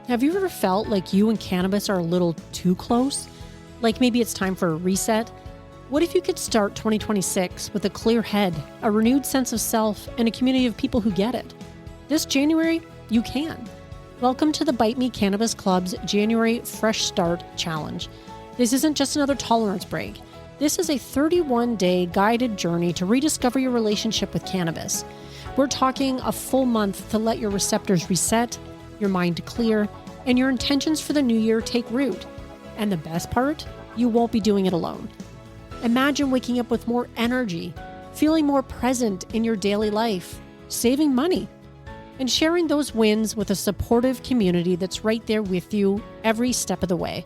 Have you ever felt like you and cannabis are a little too close? Like maybe it's time for a reset? What if you could start 2026 with a clear head, a renewed sense of self, and a community of people who get it? This January, you can. Welcome to the Bite Me Cannabis Club's January Fresh Start Challenge. This isn't just another tolerance break. This is a 31-day guided journey to rediscover your relationship with cannabis. We're talking a full month to let your receptors reset, your mind clear, and your intentions for the new year take root. And the best part, you won't be doing it alone. Imagine waking up with more energy, feeling more present in your daily life, saving money, and sharing those wins with a supportive community that's right there with you every step of the way.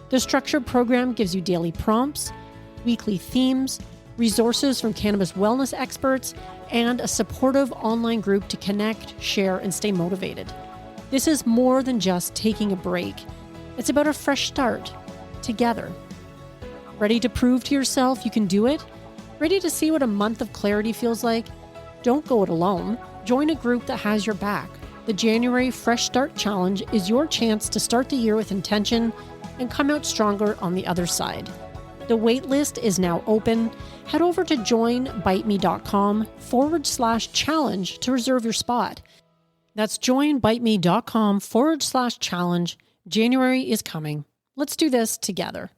The structured program gives you daily prompts, weekly themes, resources from cannabis wellness experts, and a supportive online group to connect, share, and stay motivated. This is more than just taking a break. It's about a fresh start, together. Ready to prove to yourself you can do it? Ready to see what a month of clarity feels like? Don't go it alone. Join a group that has your back. The January Fresh Start Challenge is your chance to start the year with intention and come out stronger on the other side. The wait list is now open. Head over to joinbiteme.com/challenge to reserve your spot. That's joinbiteme.com/challenge. January is coming. Let's do this together.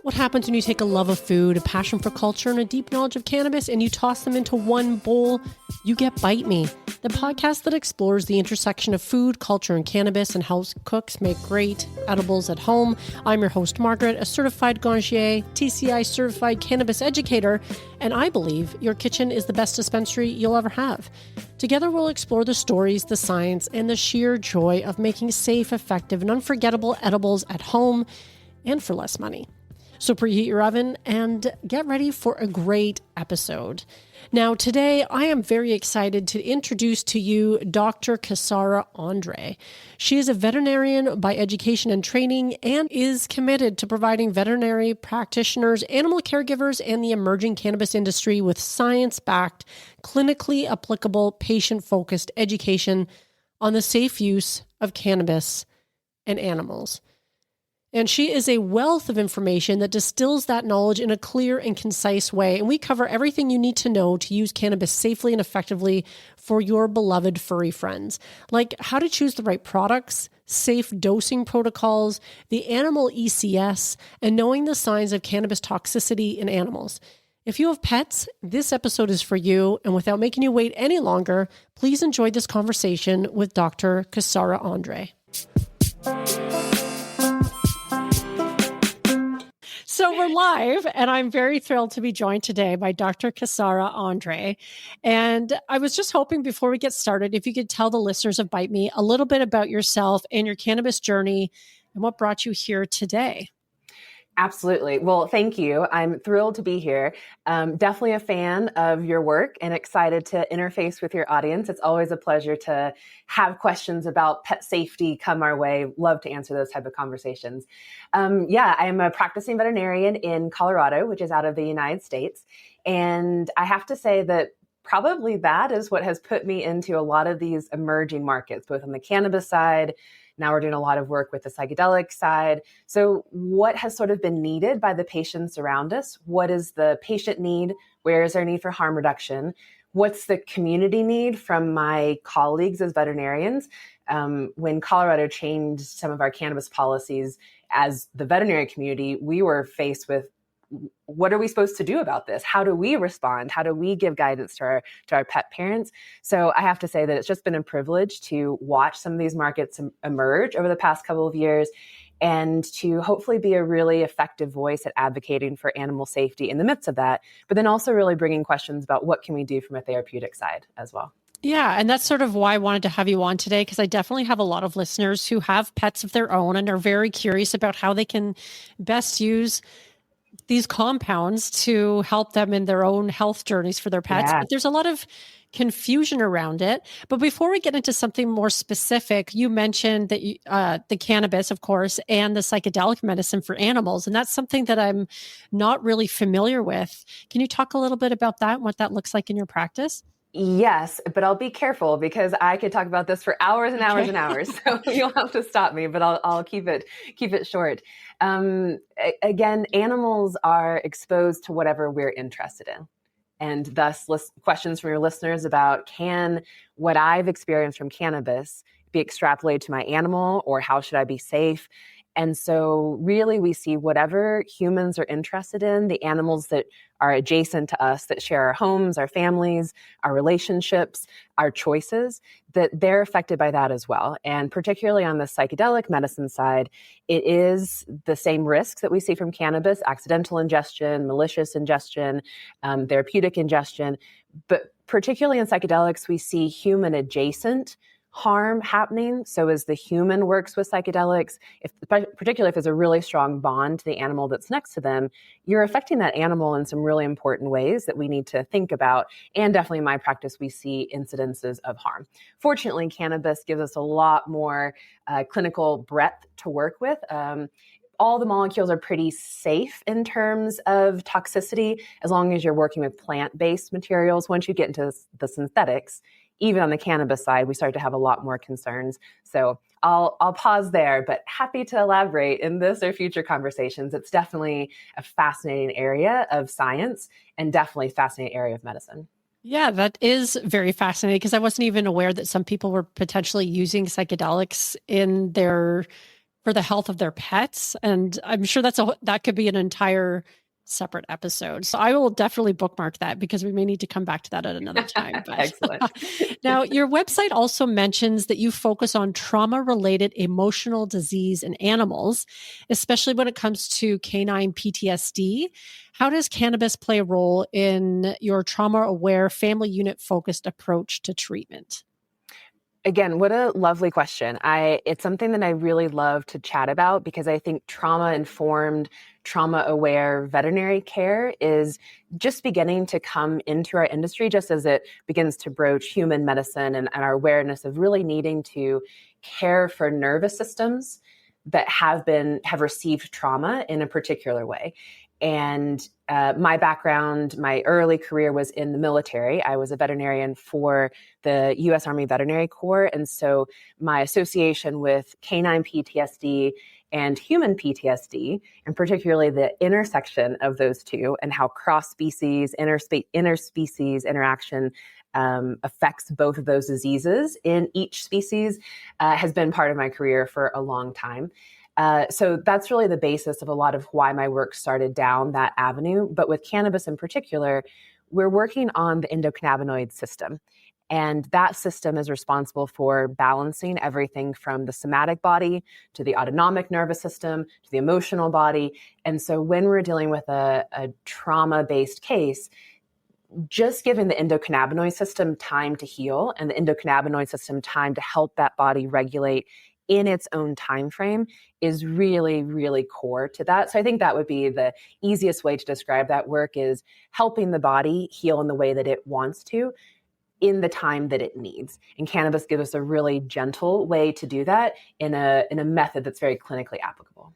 What happens when you take a love of food, a passion for culture, and a deep knowledge of cannabis, and you toss them into one bowl? You get Bite Me, the podcast that explores the intersection of food, culture, and cannabis, and how cooks make great edibles at home. I'm your host, Margaret, a certified ganjier, TCI certified cannabis educator, and I believe your kitchen is the best dispensary you'll ever have. Together, we'll explore the stories, the science, and the sheer joy of making safe, effective, and unforgettable edibles at home and for less money. So preheat your oven and get ready for a great episode. Now, today I am very excited to introduce to you Dr. Casara Andre. She is a veterinarian by education and training and is committed to providing veterinary practitioners, animal caregivers, and the emerging cannabis industry with science-backed, clinically applicable, patient-focused education on the safe use of cannabis and animals. And she is a wealth of information that distills that knowledge in a clear and concise way. And we cover everything you need to know to use cannabis safely and effectively for your beloved furry friends, like how to choose the right products, safe dosing protocols, the animal ECS, and knowing the signs of cannabis toxicity in animals. If you have pets, this episode is for you. And without making you wait any longer, please enjoy this conversation with Dr. Casara Andre. So we're live, and I'm very thrilled to be joined today by Dr. Casara Andre. And I was just hoping before we get started, if you could tell the listeners of Bite Me a little bit about yourself and your cannabis journey and what brought you here today. Absolutely. Well, thank you. I'm thrilled to be here. Definitely a fan of your work and excited to interface with your audience. It's always a pleasure to have questions about pet safety come our way. Love to answer those type of conversations. I am a practicing veterinarian in Colorado, which is out of the United States. And I have to say that probably that is what has put me into a lot of these emerging markets, both on the cannabis side. Now we're doing a lot of work with the psychedelic side. So what has sort of been needed by the patients around us? What is the patient need? Where is there need for harm reduction? What's the community need from my colleagues as veterinarians? When Colorado changed some of our cannabis policies, as the veterinary community, we were faced with, what are we supposed to do about this? How do we respond? How do we give guidance to our pet parents? So I have to say that it's just been a privilege to watch some of these markets emerge over the past couple of years and to hopefully be a really effective voice at advocating for animal safety in the midst of that, but then also really bringing questions about what can we do from a therapeutic side as well. Yeah, and that's sort of why I wanted to have you on today, because I definitely have a lot of listeners who have pets of their own and are very curious about how they can best use these compounds to help them in their own health journeys for their pets. Yeah. But there's a lot of confusion around it. But before we get into something more specific, you mentioned that the cannabis, of course, and the psychedelic medicine for animals. And that's something that I'm not really familiar with. Can you talk a little bit about that and what that looks like in your practice? Yes, but I'll be careful because I could talk about this for hours and hours and hours. So you'll have to stop me, but I'll keep it short. Again, animals are exposed to whatever we're interested in. And thus questions from your listeners about, can what I've experienced from cannabis be extrapolated to my animal, or how should I be safe? And so really we see whatever humans are interested in, the animals that are adjacent to us, that share our homes, our families, our relationships, our choices, that they're affected by that as well. And particularly on the psychedelic medicine side, it is the same risks that we see from cannabis: accidental ingestion, malicious ingestion, therapeutic ingestion. But particularly in psychedelics, we see human adjacent harm happening. So as the human works with psychedelics, particularly if there's a really strong bond to the animal that's next to them, you're affecting that animal in some really important ways that we need to think about. And definitely in my practice, we see incidences of harm. Fortunately, cannabis gives us a lot more clinical breadth to work with. All the molecules are pretty safe in terms of toxicity, as long as you're working with plant-based materials. Once you get into the synthetics, even on the cannabis side, we start to have a lot more concerns. So I'll pause there, but happy to elaborate in this or future conversations. It's definitely a fascinating area of science, and definitely a fascinating area of medicine. Yeah, that is very fascinating, because I wasn't even aware that some people were potentially using psychedelics for the health of their pets. And I'm sure that could be an entire separate episode. So I will definitely bookmark that, because we may need to come back to that at another time. But Excellent. now, your website also mentions that you focus on trauma-related emotional disease in animals, especially when it comes to canine PTSD. How does cannabis play a role in your trauma-aware, family unit-focused approach to treatment? Again, what a lovely question. It's something that I really love to chat about, because I think trauma-informed, trauma-aware veterinary care is just beginning to come into our industry, just as it begins to broach human medicine and our awareness of really needing to care for nervous systems that have received trauma in a particular way. And my background, my early career was in the military. I was a veterinarian for the U.S. Army Veterinary Corps. And so my association with canine PTSD and human PTSD, and particularly the intersection of those two, and how cross-species, interspecies interaction affects both of those diseases in each species, has been part of my career for a long time. So that's really the basis of a lot of why my work started down that avenue. But with cannabis in particular, we're working on the endocannabinoid system. And that system is responsible for balancing everything from the somatic body to the autonomic nervous system to the emotional body. And so when we're dealing with a trauma-based case, just giving the endocannabinoid system time to heal, and the endocannabinoid system time to help that body regulate in its own time frame, is really, really core to that. So I think that would be the easiest way to describe that work, is helping the body heal in the way that it wants to, in the time that it needs. And cannabis gives us a really gentle way to do that in a method that's very clinically applicable.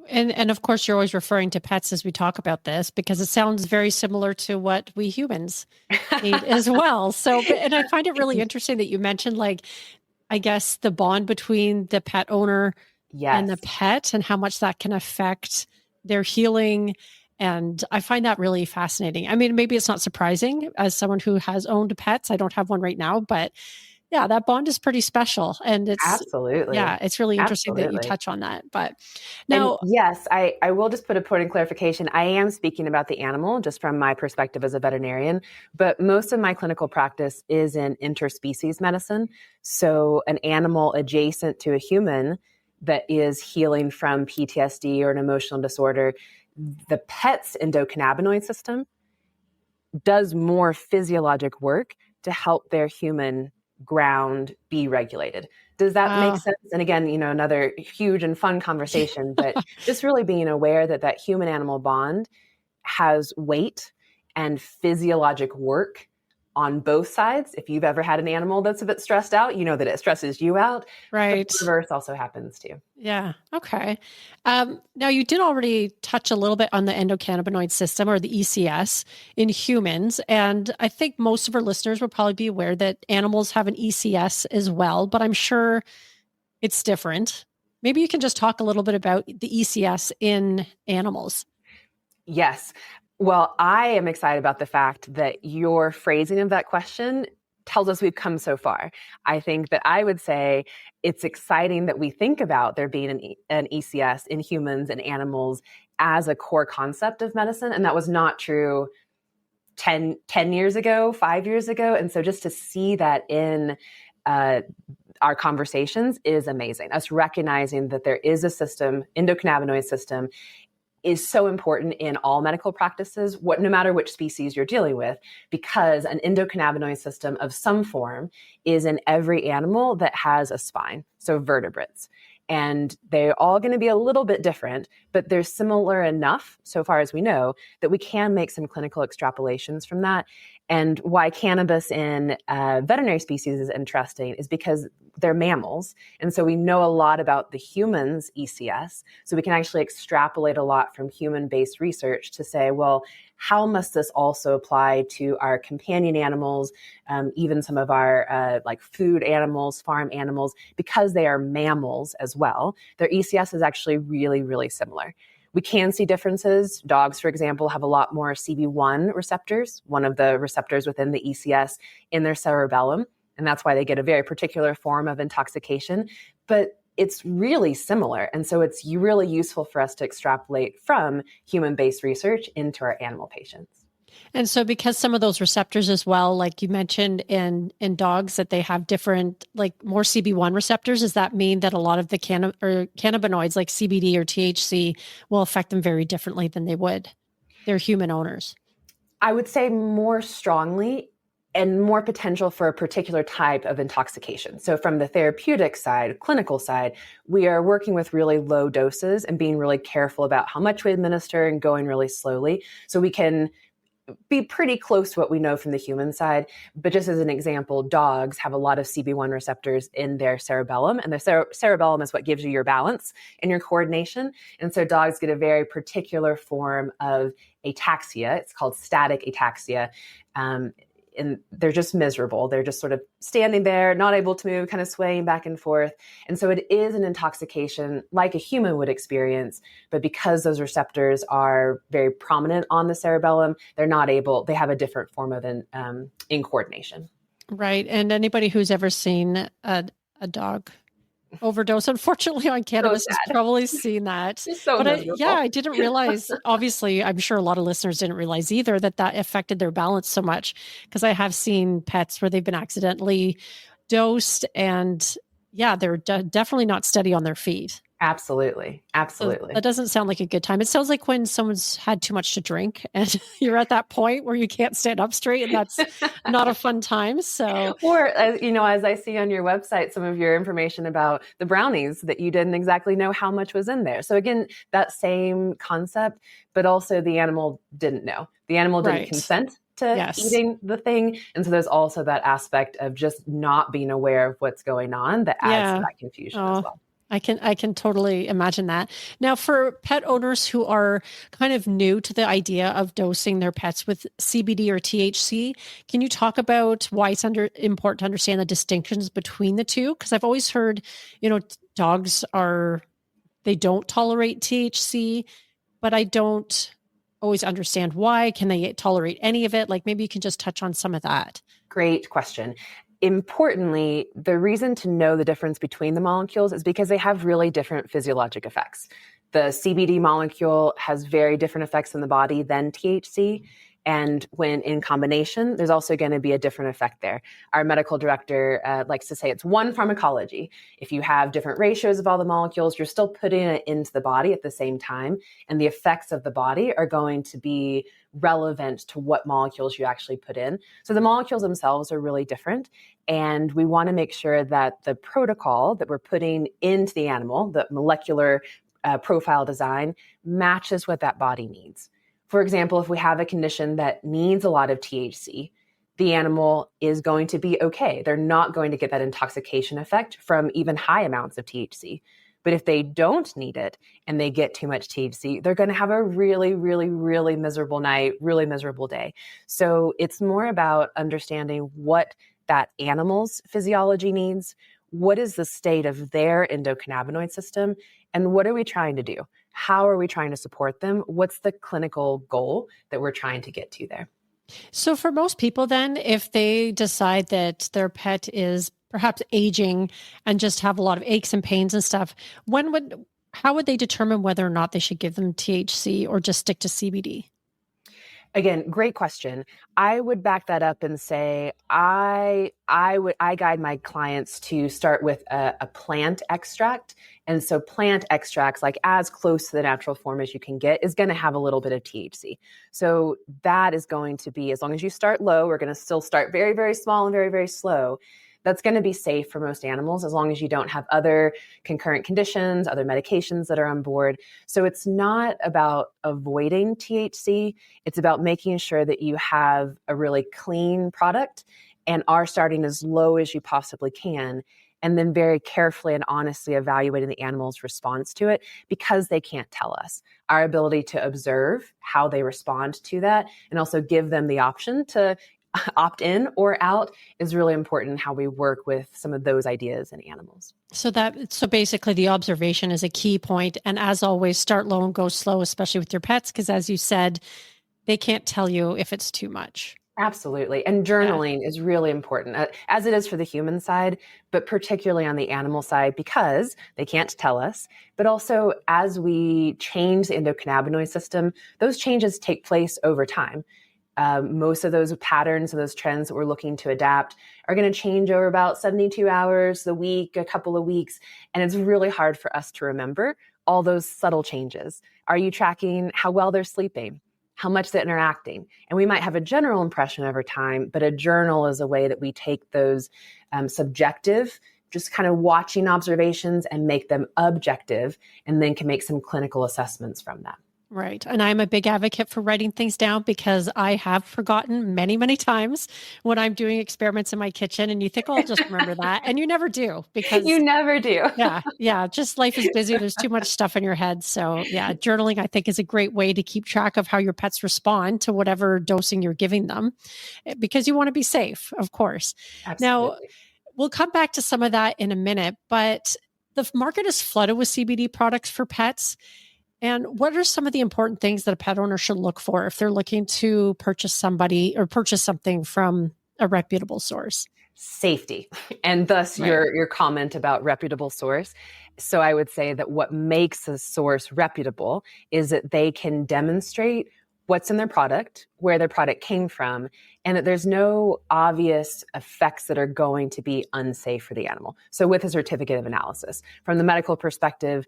And of course, you're always referring to pets as we talk about this, because it sounds very similar to what we humans need as well. So, and I find it really interesting that you mentioned, like, I guess, the bond between the pet owner and the pet, and how much that can affect their healing. And I find that really fascinating. I mean, maybe it's not surprising as someone who has owned pets. I don't have one right now, but yeah, that bond is pretty special. And Absolutely. it's really interesting that you touch on that. But now, and yes, I will just put a point of clarification. I am speaking about the animal just from my perspective as a veterinarian, but most of my clinical practice is in interspecies medicine. So an animal adjacent to a human that is healing from PTSD or an emotional disorder, the pet's endocannabinoid system does more physiologic work to help their human ground be regulated. Does that make sense? And again, another huge and fun conversation, but just really being aware that human animal bond has weight and physiologic work on both sides. If you've ever had an animal that's a bit stressed out, you know that it stresses you out. Right. The reverse also happens too. Yeah. Okay. Now, you did already touch a little bit on the endocannabinoid system, or the ECS, in humans. And I think most of our listeners will probably be aware that animals have an ECS as well, but I'm sure it's different. Maybe you can just talk a little bit about the ECS in animals. Yes. Well, I am excited about the fact that your phrasing of that question tells us we've come so far. I think that I would say it's exciting that we think about there being an ECS in humans and animals as a core concept of medicine. And that was not true 10 years ago, 5 years ago. And so just to see that in our conversations is amazing. Us recognizing that there is a system, endocannabinoid system, is so important in all medical practices, no matter which species you're dealing with, because an endocannabinoid system of some form is in every animal that has a spine, so vertebrates. And they're all going to be a little bit different, but they're similar enough, so far as we know, that we can make some clinical extrapolations from that. And why cannabis in veterinary species is interesting is because they're mammals. And so we know a lot about the human's ECS. So we can actually extrapolate a lot from human-based research to say, well, how must this also apply to our companion animals, even some of our like food animals, farm animals, because they are mammals as well. Their ECS is actually really, really similar. We can see differences. Dogs, for example, have a lot more CB1 receptors, one of the receptors within the ECS, in their cerebellum. And that's why they get a very particular form of intoxication. But it's really similar. And so it's really useful for us to extrapolate from human-based research into our animal patients. And so because some of those receptors as well, like you mentioned in dogs, that they have different, like more CB1 receptors, does that mean that a lot of the cannabinoids like CBD or THC will affect them very differently than they would their human owners? I would say more strongly and more potential for a particular type of intoxication. So from the therapeutic side, clinical side, we are working with really low doses and being really careful about how much we administer and going really slowly. So we can be pretty close to what we know from the human side. But just as an example, dogs have a lot of CB1 receptors in their cerebellum, and the cerebellum is what gives you your balance and your coordination. And so dogs get a very particular form of ataxia. It's called static ataxia. And they're just miserable. They're just sort of standing there, not able to move, kind of swaying back and forth. And so it is an intoxication like a human would experience, but because those receptors are very prominent on the cerebellum, they have a different form of incoordination. Right. And anybody who's ever seen a dog overdose, unfortunately, on cannabis has probably seen that. But I didn't realize, obviously, I'm sure a lot of listeners didn't realize either that affected their balance so much, because I have seen pets where they've been accidentally dosed, and they're definitely not steady on their feet. Absolutely. Absolutely. So that doesn't sound like a good time. It sounds like when someone's had too much to drink and you're at that point where you can't stand up straight, and that's not a fun time. So, or as I see on your website, some of your information about the brownies that you didn't exactly know how much was in there. So again, that same concept, but also the animal didn't know. The animal didn't consent to eating the thing. And so there's also that aspect of just not being aware of what's going on that adds to that confusion as well. I can totally imagine that. Now, for pet owners who are kind of new to the idea of dosing their pets with CBD or THC, can you talk about why it's important to understand the distinctions between the two? Because I've always heard, dogs they don't tolerate THC, but I don't always understand why. Can they tolerate any of it? Like, maybe you can just touch on some of that. Great question. Importantly, the reason to know the difference between the molecules is because they have really different physiologic effects. The CBD molecule has very different effects in the body than THC. And when in combination, there's also going to be a different effect there. Our medical director likes to say it's one pharmacology. If you have different ratios of all the molecules, you're still putting it into the body at the same time. And the effects of the body are going to be relevant to what molecules you actually put in. So the molecules themselves are really different. And we want to make sure that the protocol that we're putting into the animal, the molecular profile design, matches what that body needs. For example, if we have a condition that needs a lot of THC, the animal is going to be okay. They're not going to get that intoxication effect from even high amounts of THC. But if they don't need it and they get too much THC, they're going to have a really, really, really miserable night, really miserable day. So it's more about understanding what that animal's physiology needs, what is the state of their endocannabinoid system, and what are we trying to do? How are we trying to support them? What's the clinical goal that we're trying to get to there? So for most people then, if they decide that their pet is perhaps aging and just have a lot of aches and pains and stuff, how would they determine whether or not they should give them THC or just stick to CBD? Again, great question. I would back that up and say I guide my clients to start with a plant extract. And so plant extracts, like as close to the natural form as you can get, is going to have a little bit of THC. So that is going to be, as long as you start low, we're going to still start very, very small and very, very slow. That's going to be safe for most animals as long as you don't have other concurrent conditions, other medications that are on board. So it's not about avoiding THC. It's about making sure that you have a really clean product and are starting as low as you possibly can, and then very carefully and honestly evaluating the animal's response to it, because they can't tell us. Our ability to observe how they respond to that and also give them the option to opt in or out is really important, how we work with some of those ideas in animals. So basically the observation is a key point. And as always, start low and go slow, especially with your pets, because as you said, they can't tell you if it's too much. Absolutely. And journaling is really important, as it is for the human side, but particularly on the animal side, because they can't tell us. But also, as we change the endocannabinoid system, those changes take place over time. Most of those patterns and those trends that we're looking to adapt are going to change over about 72 hours, a week, a couple of weeks. And it's really hard for us to remember all those subtle changes. Are you tracking how well they're sleeping? How much they're interacting? And we might have a general impression over time, but a journal is a way that we take those subjective, just kind of watching observations and make them objective, and then can make some clinical assessments from that. Right. And I'm a big advocate for writing things down, because I have forgotten many, many times when I'm doing experiments in my kitchen, and you think, oh, I'll just remember that. And you never do, because you never do. Yeah. Just life is busy. There's too much stuff in your head. So yeah, journaling, I think, is a great way to keep track of how your pets respond to whatever dosing you're giving them, because you want to be safe, of course. Absolutely. Now, we'll come back to some of that in a minute, but the market is flooded with CBD products for pets. And what are some of the important things that a pet owner should look for if they're looking to purchase something from a reputable source? Safety, and thus Right. your comment about reputable source. So I would say that what makes a source reputable is that they can demonstrate what's in their product, where their product came from, and that there's no obvious effects that are going to be unsafe for the animal. So with a certificate of analysis, from the medical perspective,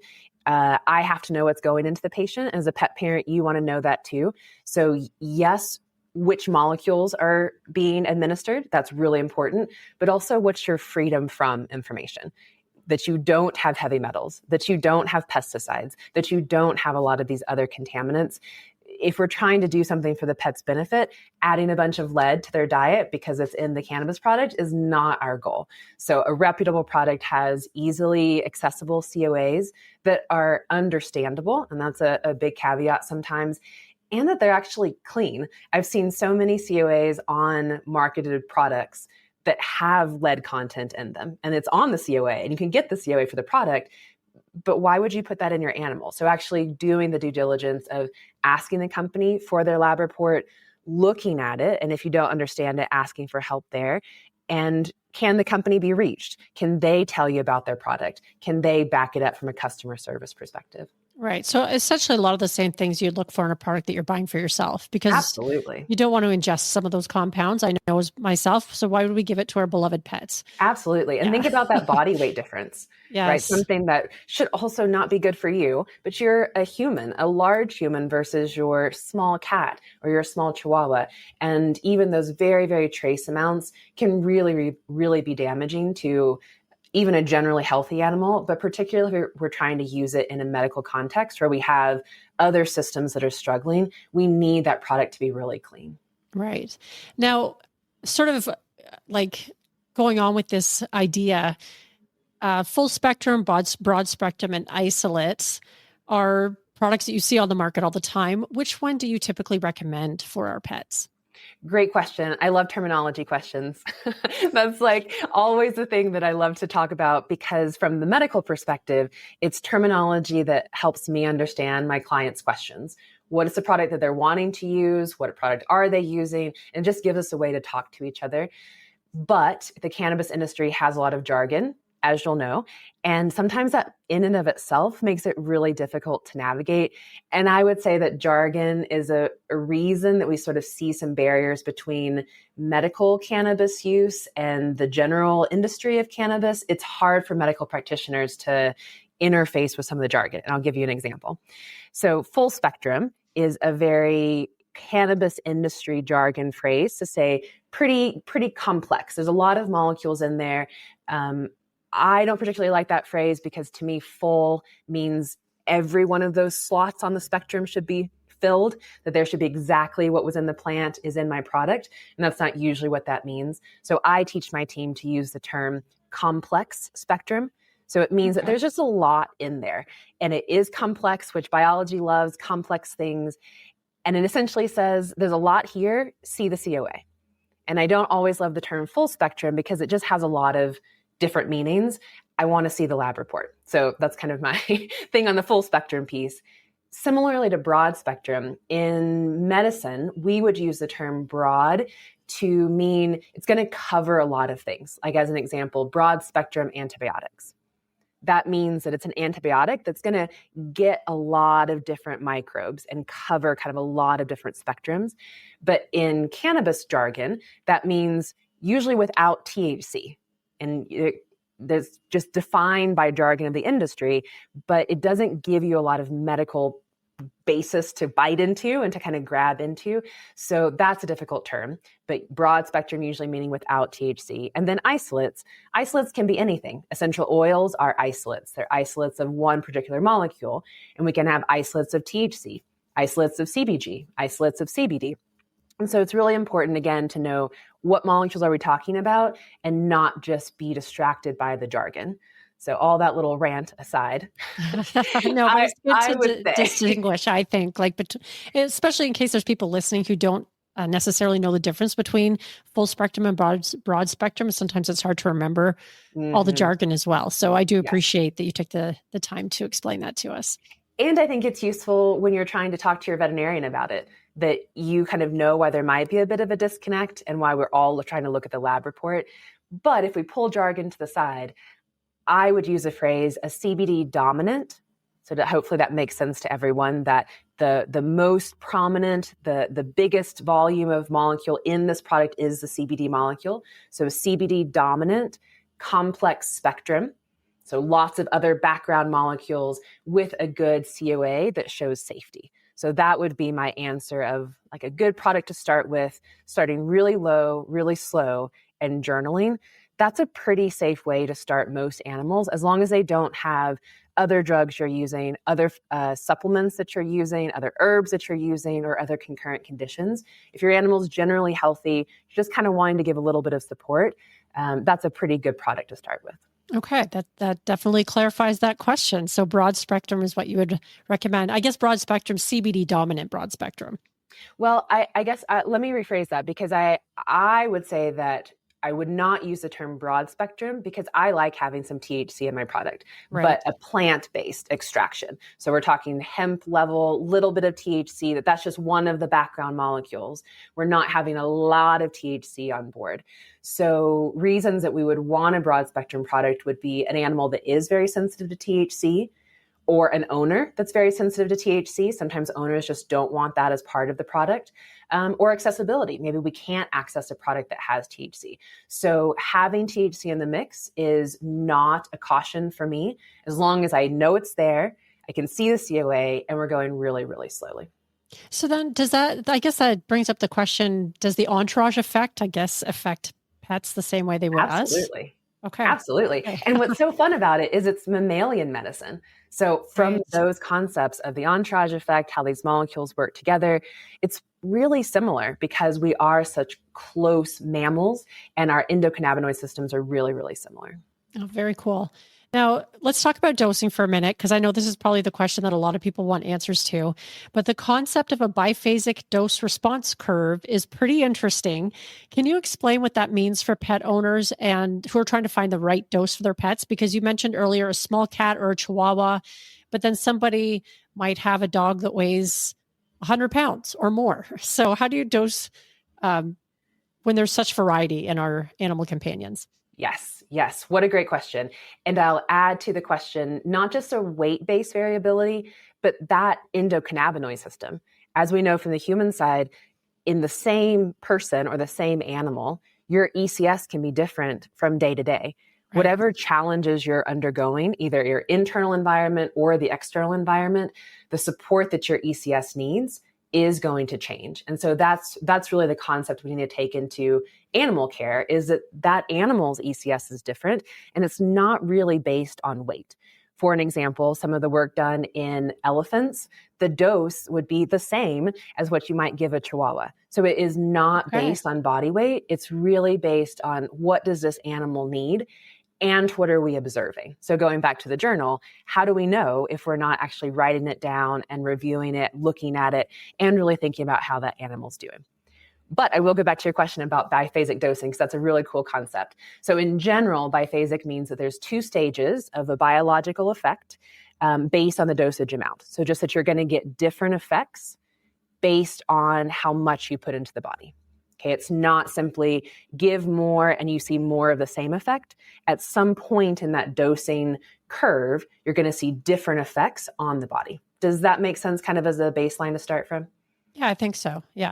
I have to know what's going into the patient. As a pet parent, you want to know that too. So yes, which molecules are being administered, that's really important, but also what's your freedom from information. That you don't have heavy metals, that you don't have pesticides, that you don't have a lot of these other contaminants. If we're trying to do something for the pet's benefit, adding a bunch of lead to their diet because it's in the cannabis product is not our goal. So a reputable product has easily accessible COAs that are understandable, and that's a big caveat sometimes, and that they're actually clean. I've seen so many COAs on marketed products that have lead content in them, and it's on the COA, and you can get the COA for the product, but why would you put that in your animal? So actually doing the due diligence of asking the company for their lab report, looking at it, and if you don't understand it, asking for help there. And can the company be reached? Can they tell you about their product? Can they back it up from a customer service perspective? Right. So essentially a lot of the same things you'd look for in a product that you're buying for yourself, because Absolutely. you don't want to ingest some of those compounds. I know as myself. So why would we give it to our beloved pets? Absolutely. And think about that body weight difference, right? Yes. Something that should also not be good for you, but you're a human, a large human versus your small cat or your small chihuahua. And even those very, very trace amounts can really, really be damaging to even a generally healthy animal, but particularly if we're trying to use it in a medical context where we have other systems that are struggling, we need that product to be really clean. Right. Now, sort of like going on with this idea, full spectrum, broad spectrum, and isolates are products that you see on the market all the time. Which one do you typically recommend for our pets? Great question. I love terminology questions. That's like always the thing that I love to talk about, because from the medical perspective, it's terminology that helps me understand my clients' questions. What is the product that they're wanting to use? What product are they using? And just gives us a way to talk to each other. But the cannabis industry has a lot of jargon, as you'll know, and sometimes that in and of itself makes it really difficult to navigate. And I would say that jargon is a reason that we sort of see some barriers between medical cannabis use and the general industry of cannabis. It's hard for medical practitioners to interface with some of the jargon. And I'll give you an example. So full spectrum is a very cannabis industry jargon phrase to say pretty complex. There's a lot of molecules in there. I don't particularly like that phrase, because to me, full means every one of those slots on the spectrum should be filled, that there should be exactly what was in the plant is in my product. And that's not usually what that means. So I teach my team to use the term complex spectrum. So it means that there's just a lot in there, and it is complex, which biology loves, complex things. And it essentially says there's a lot here, see the COA. And I don't always love the term full spectrum because it just has a lot of different meanings. I want to see the lab report. So that's kind of my thing on the full spectrum piece. Similarly to broad spectrum, in medicine, we would use the term broad to mean it's going to cover a lot of things. Like as an example, broad spectrum antibiotics. That means that it's an antibiotic that's going to get a lot of different microbes and cover kind of a lot of different spectrums. But in cannabis jargon, that means usually without THC. And there's just defined by jargon of the industry, but it doesn't give you a lot of medical basis to bite into and to kind of grab into. So that's a difficult term, but broad spectrum usually meaning without THC. And then isolates. Isolates can be anything. Essential oils are isolates. They're isolates of one particular molecule, and we can have isolates of THC, isolates of CBG, isolates of CBD. And so it's really important, again, to know what molecules are we talking about and not just be distracted by the jargon. So all that little rant aside, no, but it's good to distinguish, I think, like, especially in case there's people listening who don't necessarily know the difference between full spectrum and broad spectrum. Sometimes it's hard to remember all the jargon as well. So I do appreciate that you took the time to explain that to us. And I think it's useful when you're trying to talk to your veterinarian about it, that you kind of know why there might be a bit of a disconnect and why we're all trying to look at the lab report. But if we pull jargon to the side, I would use a phrase, a CBD-dominant, so that hopefully that makes sense to everyone, that the most prominent, the biggest volume of molecule in this product is the CBD molecule. So CBD-dominant, complex spectrum, so lots of other background molecules with a good COA that shows safety. So that would be my answer of like a good product to start with, starting really low, really slow, and journaling. That's a pretty safe way to start most animals, as long as they don't have other drugs you're using, other supplements that you're using, other herbs that you're using, or other concurrent conditions. If your animal's generally healthy, you're just kind of wanting to give a little bit of support, that's a pretty good product to start with. Okay, that definitely clarifies that question. So broad spectrum is what you would recommend. I guess broad spectrum, CBD dominant broad spectrum. Well, I guess let me rephrase that, because I would say that I would not use the term broad spectrum, because I like having some THC in my product, but a plant-based extraction. So we're talking hemp level, little bit of THC, that's just one of the background molecules. We're not having a lot of THC on board. So reasons that we would want a broad spectrum product would be an animal that is very sensitive to THC, or an owner that's very sensitive to THC. Sometimes owners just don't want that as part of the product, or accessibility. Maybe we can't access a product that has THC. So having THC in the mix is not a caution for me. As long as I know it's there, I can see the COA, and we're going really, really slowly. So then I guess that brings up the question, does the entourage effect, affect pets the same way they would us? Absolutely. Okay. Absolutely. Okay. And what's so fun about it is it's mammalian medicine. So from Right. those concepts of the entourage effect, how these molecules work together, it's really similar because we are such close mammals and our endocannabinoid systems are really, really similar. Oh, very cool. Now, let's talk about dosing for a minute, because I know this is probably the question that a lot of people want answers to. But the concept of a biphasic dose response curve is pretty interesting. Can you explain what that means for pet owners and who are trying to find the right dose for their pets? Because you mentioned earlier a small cat or a chihuahua, but then somebody might have a dog that weighs 100 pounds or more. So, how do you dose um, when there's such variety in our animal companions? Yes, yes. What a great question. And I'll add to the question, not just a weight-based variability, but that endocannabinoid system. As we know from the human side, in the same person or the same animal, your ECS can be different from day to day. Right. Whatever challenges you're undergoing, either your internal environment or the external environment, the support that your ECS needs is going to change. And so that's really the concept we need to take into animal care, is that animal's ECS is different and it's not really based on weight. For an example, some of the work done in elephants, the dose would be the same as what you might give a chihuahua. So it is not Okay. based on body weight. It's really based on what does this animal need and what are we observing? So going back to the journal, how do we know if we're not actually writing it down and reviewing it, looking at it, and really thinking about how that animal's doing? But I will go back to your question about biphasic dosing, because that's a really cool concept. So in general, biphasic means that there's two stages of a biological effect based on the dosage amount. So just that you're going to get different effects based on how much you put into the body. Okay, it's not simply give more and you see more of the same effect. At some point in that dosing curve, you're going to see different effects on the body. Does that make sense kind of as a baseline to start from? Yeah, I think so. Yeah.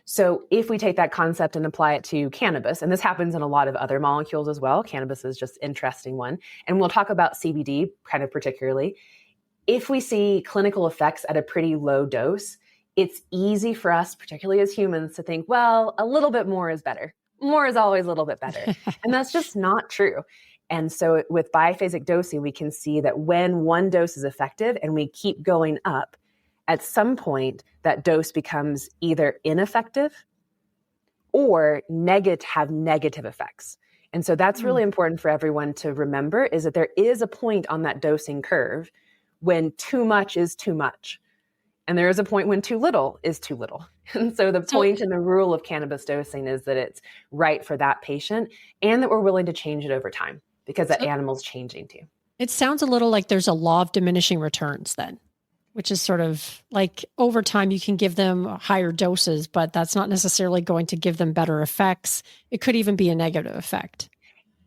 So if we take that concept and apply it to cannabis, and this happens in a lot of other molecules as well, cannabis is just an interesting one. And we'll talk about CBD kind of particularly. If we see clinical effects at a pretty low dose, it's easy for us, particularly as humans, to think, well, a little bit more is better. More is always a little bit better. And that's just not true. And so with biphasic dosing, we can see that when one dose is effective and we keep going up, at some point that dose becomes either ineffective or have negative effects. And so that's really important for everyone to remember, is that there is a point on that dosing curve when too much is too much. And there is a point when too little is too little. And so the So point and the rule of cannabis dosing is that it's right for that patient and that we're willing to change it over time because that so animal's changing too. it sounds a little like there's a law of diminishing returns then, which is sort of like over time you can give them higher doses, but that's not necessarily going to give them better effects. It could even be a negative effect.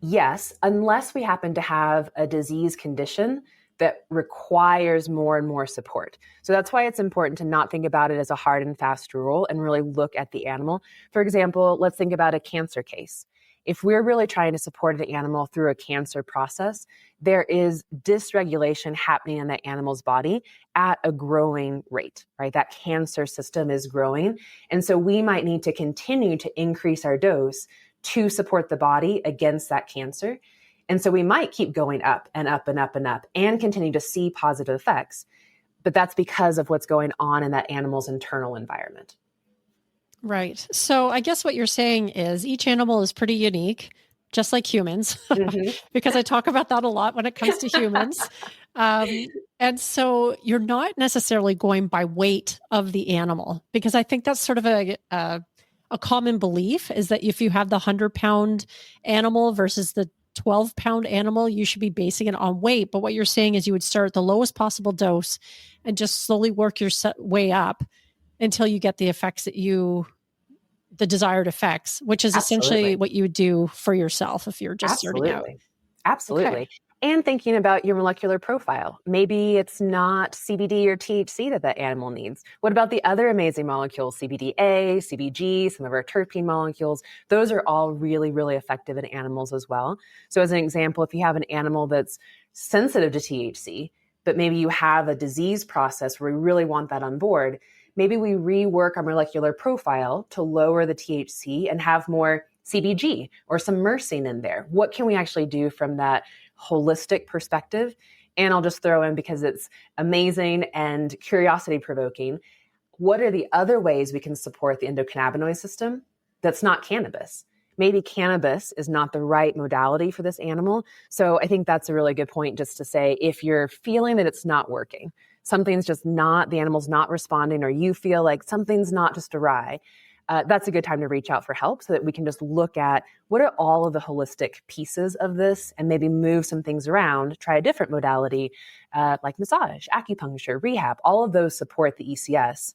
Yes, unless we happen to have a disease condition that requires more and more support. So that's why it's important to not think about it as a hard and fast rule and really look at the animal. For example, let's think about a cancer case. If we're really trying to support an animal through a cancer process, there is dysregulation happening in that animal's body at a growing rate, right? That cancer system is growing. And so we might need to continue to increase our dose to support the body against that cancer. And so we might keep going up and up and up and up and continue to see positive effects. But that's because of what's going on in that animal's internal environment. Right. So I guess what you're saying is each animal is pretty unique, just like humans, Mm-hmm. because I talk about that a lot when it comes to humans. And so you're not necessarily going by weight of the animal, because I think that's sort of a common belief, is that if you have the 100-pound animal versus the 12-pound animal, you should be basing it on weight. But what you're saying is you would start at the lowest possible dose and just slowly work your way up until you get the effects the desired effects, which is essentially Absolutely. what you would do for yourself if you're just starting out. Absolutely. Okay. Absolutely. And thinking about your molecular profile. Maybe it's not CBD or THC that animal needs. What about the other amazing molecules, CBDA, CBG, some of our terpene molecules? Those are all really, really effective in animals as well. So as an example, if you have an animal that's sensitive to THC, but maybe you have a disease process where we really want that on board, maybe we rework our molecular profile to lower the THC and have more CBG or some myrcene in there. What can we actually do from that holistic perspective? And I'll just throw in, because it's amazing and curiosity provoking, what are the other ways we can support the endocannabinoid system that's not cannabis? Maybe cannabis is not the right modality for this animal. So I think that's a really good point, just to say, if you're feeling that it's not working, something's just not, the animal's not responding, or you feel like something's not just awry, that's a good time to reach out for help, so that we can just look at what are all of the holistic pieces of this and maybe move some things around, try a different modality, like massage, acupuncture, rehab. All of those support the ECS.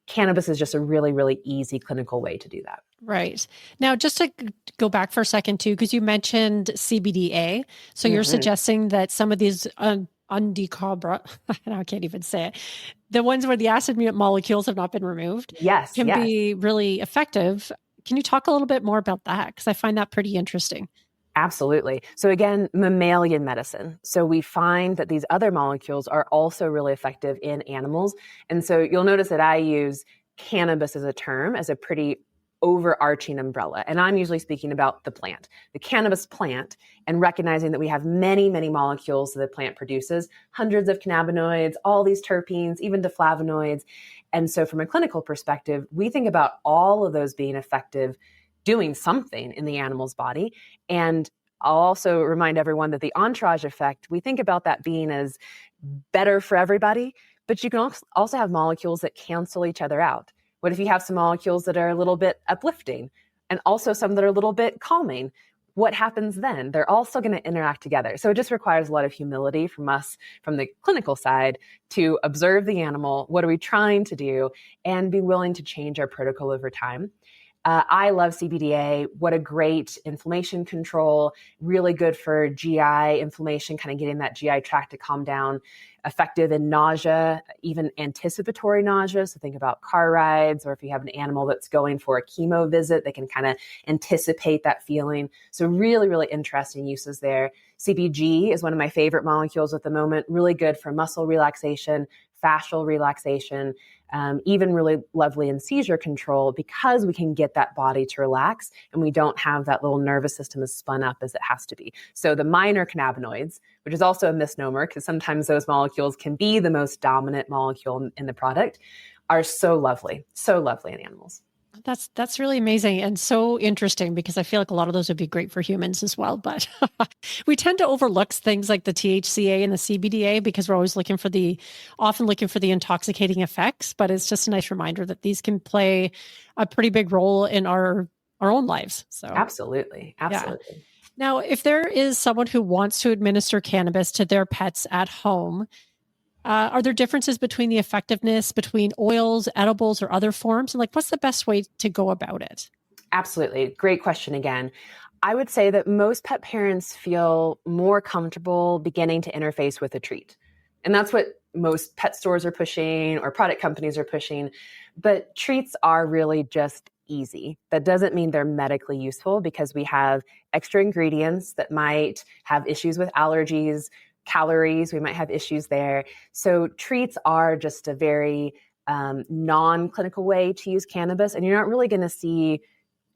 Cannabis is just a really, really easy clinical way to do that. Right. Now, just to go back for a second too, because you mentioned CBDA. So you're suggesting that some of these undecarbonized, I can't even say it, the ones where the acid molecules have not been removed, can be really effective. Can you talk a little bit more about that? Because I find that pretty interesting. Absolutely. So again, mammalian medicine. So we find that these other molecules are also really effective in animals. And so you'll notice that I use cannabis as a term, as a pretty overarching umbrella. And I'm usually speaking about the plant, the cannabis plant, and recognizing that we have many, many molecules that the plant produces, hundreds of cannabinoids, all these terpenes, even deflavonoids. And so from a clinical perspective, we think about all of those being effective, doing something in the animal's body. And I'll also remind everyone that the entourage effect, we think about that being as better for everybody, but you can also have molecules that cancel each other out. What if you have some molecules that are a little bit uplifting and also some that are a little bit calming? What happens then? They're also going to interact together. So it just requires a lot of humility from us, from the clinical side, to observe the animal. What are we trying to do? And be willing to change our protocol over time. I love CBDA. What a great inflammation control, really good for GI inflammation, kind of getting that GI tract to calm down, effective in nausea, even anticipatory nausea. So think about car rides, or if you have an animal that's going for a chemo visit, they can kind of anticipate that feeling. So really, really interesting uses there. CBG is one of my favorite molecules at the moment, really good for muscle relaxation, fascial relaxation, even really lovely in seizure control, because we can get that body to relax and we don't have that little nervous system as spun up as it has to be. So the minor cannabinoids, which is also a misnomer because sometimes those molecules can be the most dominant molecule in the product, are so lovely in animals. That's really amazing and so interesting, because I feel like a lot of those would be great for humans as well. But we tend to overlook things like the THCA and the CBDA because we're always often looking for the intoxicating effects. But it's just a nice reminder that these can play a pretty big role in our own lives. So absolutely. Yeah. Now, if there is someone who wants to administer cannabis to their pets at home, are there differences between the effectiveness between oils, edibles, or other forms? And what's the best way to go about it? Absolutely. Great question again. I would say that most pet parents feel more comfortable beginning to interface with a treat. And that's what most pet stores are pushing, or product companies are pushing. But treats are really just easy. That doesn't mean they're medically useful, because we have extra ingredients that might have issues with allergies, calories, we might have issues there. So treats are just a very non-clinical way to use cannabis, and you're not really going to see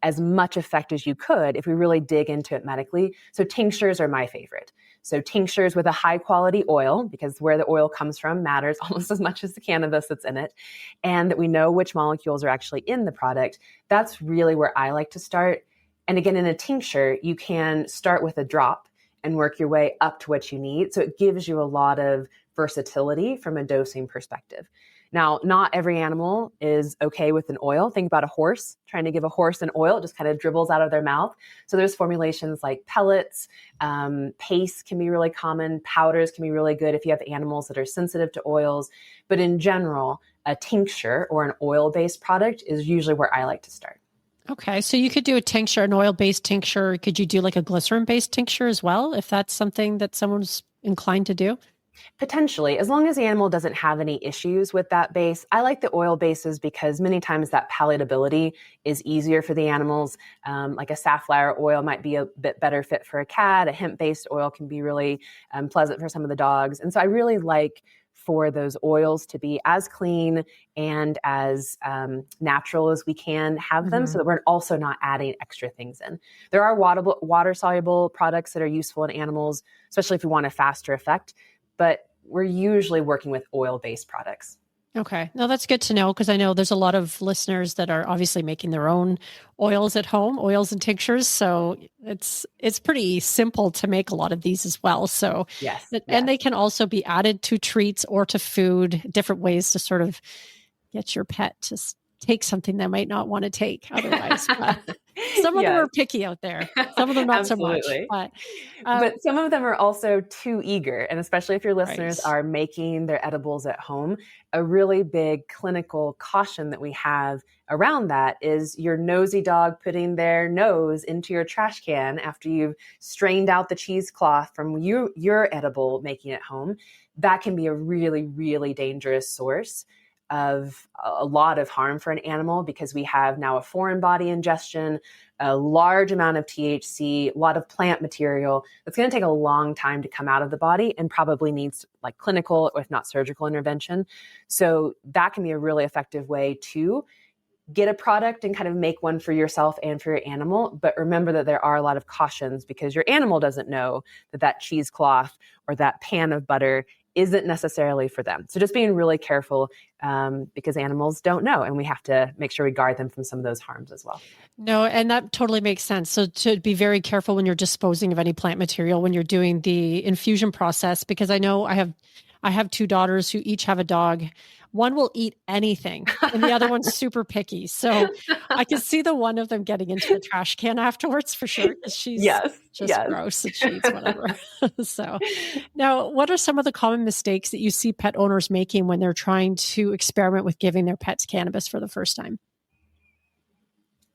as much effect as you could if we really dig into it medically. So tinctures are my favorite. So tinctures with a high quality oil, because where the oil comes from matters almost as much as the cannabis that's in it, and that we know which molecules are actually in the product. That's really where I like to start. And again, in a tincture, you can start with a drop and work your way up to what you need. So it gives you a lot of versatility from a dosing perspective. Now, not every animal is okay with an oil. Think about a horse. Trying to give a horse an oil, it just kind of dribbles out of their mouth. So there's formulations like pellets, paste can be really common, powders can be really good if you have animals that are sensitive to oils. But in general, a tincture or an oil-based product is usually where I like to start. Okay. So you could do a tincture, an oil-based tincture. Could you do a glycerin-based tincture as well, if that's something that someone's inclined to do? Potentially, as long as the animal doesn't have any issues with that base. I like the oil bases because many times that palatability is easier for the animals. Like a safflower oil might be a bit better fit for a cat. A hemp-based oil can be really pleasant for some of the dogs. And so I really like for those oils to be as clean and as natural as we can have them, so that we're also not adding extra things in. There are water-soluble products that are useful in animals, especially if we want a faster effect, but we're usually working with oil-based products. Okay. No, that's good to know, because I know there's a lot of listeners that are obviously making their own oils at home, oils and tinctures. So it's pretty simple to make a lot of these as well. So, Yes. and they can also be added to treats or to food, different ways to sort of get your pet to take something they might not want to take otherwise. Some of them are picky out there. Some of them not so much. But some of them are also too eager. And especially if your listeners Right. are making their edibles at home, a really big clinical caution that we have around that is your nosy dog putting their nose into your trash can after you've strained out the cheesecloth from your edible making at home. That can be a really, really dangerous source of a lot of harm for an animal, because we have now a foreign body ingestion, a large amount of THC, a lot of plant material that's going to take a long time to come out of the body and probably needs like clinical, or if not surgical intervention. So that can be a really effective way to get a product and kind of make one for yourself and for your animal. But remember that there are a lot of cautions, because your animal doesn't know that cheesecloth or that pan of butter isn't necessarily for them. So just being really careful, because animals don't know, and we have to make sure we guard them from some of those harms as well. No, and that totally makes sense. So to be very careful when you're disposing of any plant material, when you're doing the infusion process, because I know I have two daughters who each have a dog. One will eat anything and the other one's super picky. So I can see the one of them getting into the trash can afterwards for sure, because she's gross and she eats whatever. So now, what are some of the common mistakes that you see pet owners making when they're trying to experiment with giving their pets cannabis for the first time?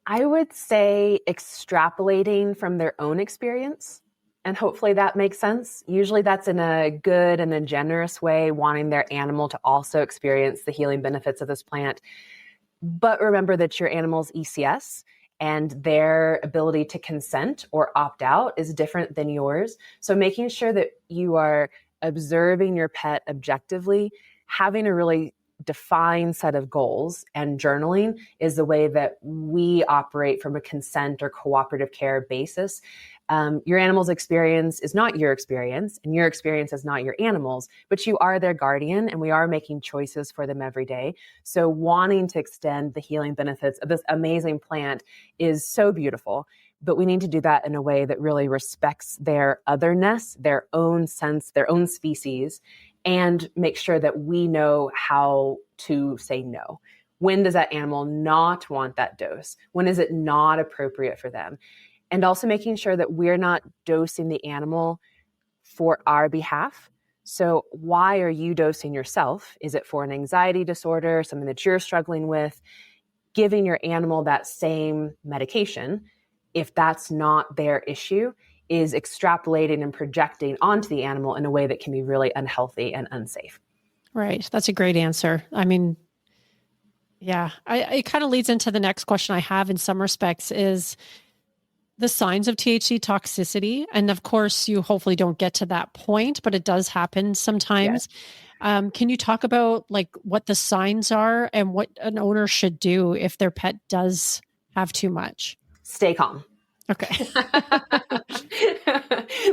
I would say extrapolating from their own experience. And hopefully that makes sense. Usually that's in a good and a generous way, wanting their animal to also experience the healing benefits of this plant. But remember that your animal's ECS and their ability to consent or opt out is different than yours. So making sure that you are observing your pet objectively, having a really defined set of goals, and journaling is the way that we operate from a consent or cooperative care basis. Your animal's experience is not your experience, and your experience is not your animal's, but you are their guardian, and we are making choices for them every day. So wanting to extend the healing benefits of this amazing plant is so beautiful, but we need to do that in a way that really respects their otherness, their own sense, their own species, and make sure that we know how to say no. When does that animal not want that dose? When is it not appropriate for them? And also making sure that we're not dosing the animal for our behalf. So why are you dosing yourself? Is it for an anxiety disorder, something that you're struggling with? Giving your animal that same medication, if that's not their issue, is extrapolating and projecting onto the animal in a way that can be really unhealthy and unsafe. Right. That's a great answer. I mean, yeah, it kind of leads into the next question I have in some respects is the signs of THC toxicity. And of course, you hopefully don't get to that point, but it does happen sometimes. Yes. Can you talk about like what the signs are and what an owner should do if their pet does have too much? Stay calm. Okay.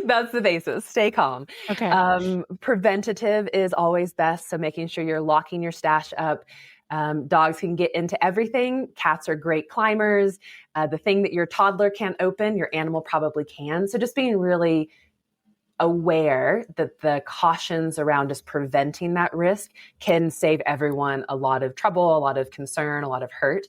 That's the basis. Stay calm. Okay. Preventative is always best. So making sure you're locking your stash up. Dogs can get into everything. Cats are great climbers. The thing that your toddler can't open, your animal probably can. So just being really aware that the cautions around just preventing that risk can save everyone a lot of trouble, a lot of concern, a lot of hurt.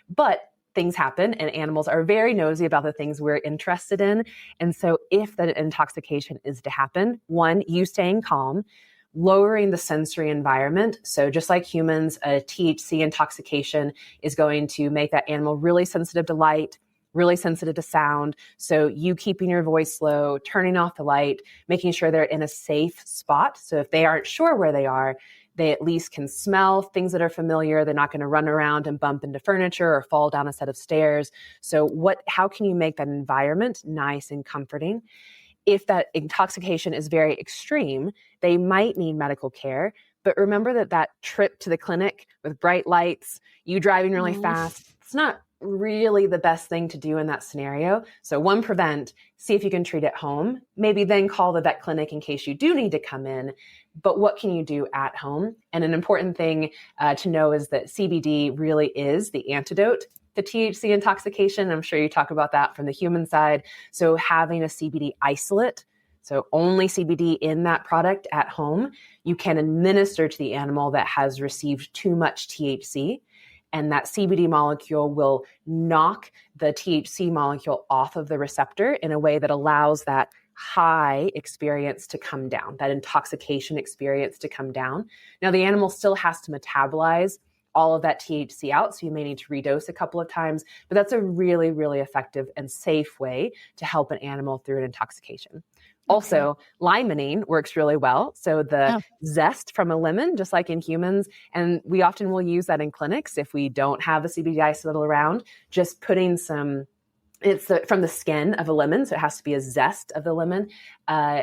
But things happen and animals are very nosy about the things we're interested in. And so if the intoxication is to happen, one, you staying calm, lowering the sensory environment. So just like humans, a THC intoxication is going to make that animal really sensitive to light, really sensitive to sound. So you keeping your voice low, turning off the light, making sure they're in a safe spot. So if they aren't sure where they are, they at least can smell things that are familiar. They're not going to run around and bump into furniture or fall down a set of stairs. So how can you make that environment nice and comforting? If that intoxication is very extreme, they might need medical care, But remember that trip to the clinic with bright lights, you driving really fast, it's not really the best thing to do in that scenario. So one, prevent, see if you can treat at home, maybe then call the vet clinic in case you do need to come in. But what can you do at home? And an important thing to know is that CBD really is the antidote to THC intoxication. I'm sure you talk about that from the human side. So having a CBD isolate, so only CBD in that product at home, you can administer to the animal that has received too much THC. And that CBD molecule will knock the THC molecule off of the receptor in a way that allows that high experience to come down, that intoxication experience to come down. Now, the animal still has to metabolize all of that THC out, so you may need to redose a couple of times, but that's a really, really effective and safe way to help an animal through an intoxication. Also, limonene works really well. So the zest from a lemon, just like in humans, and we often will use that in clinics if we don't have a CBD isolate around, just putting some, from the skin of a lemon, so it has to be a zest of the lemon,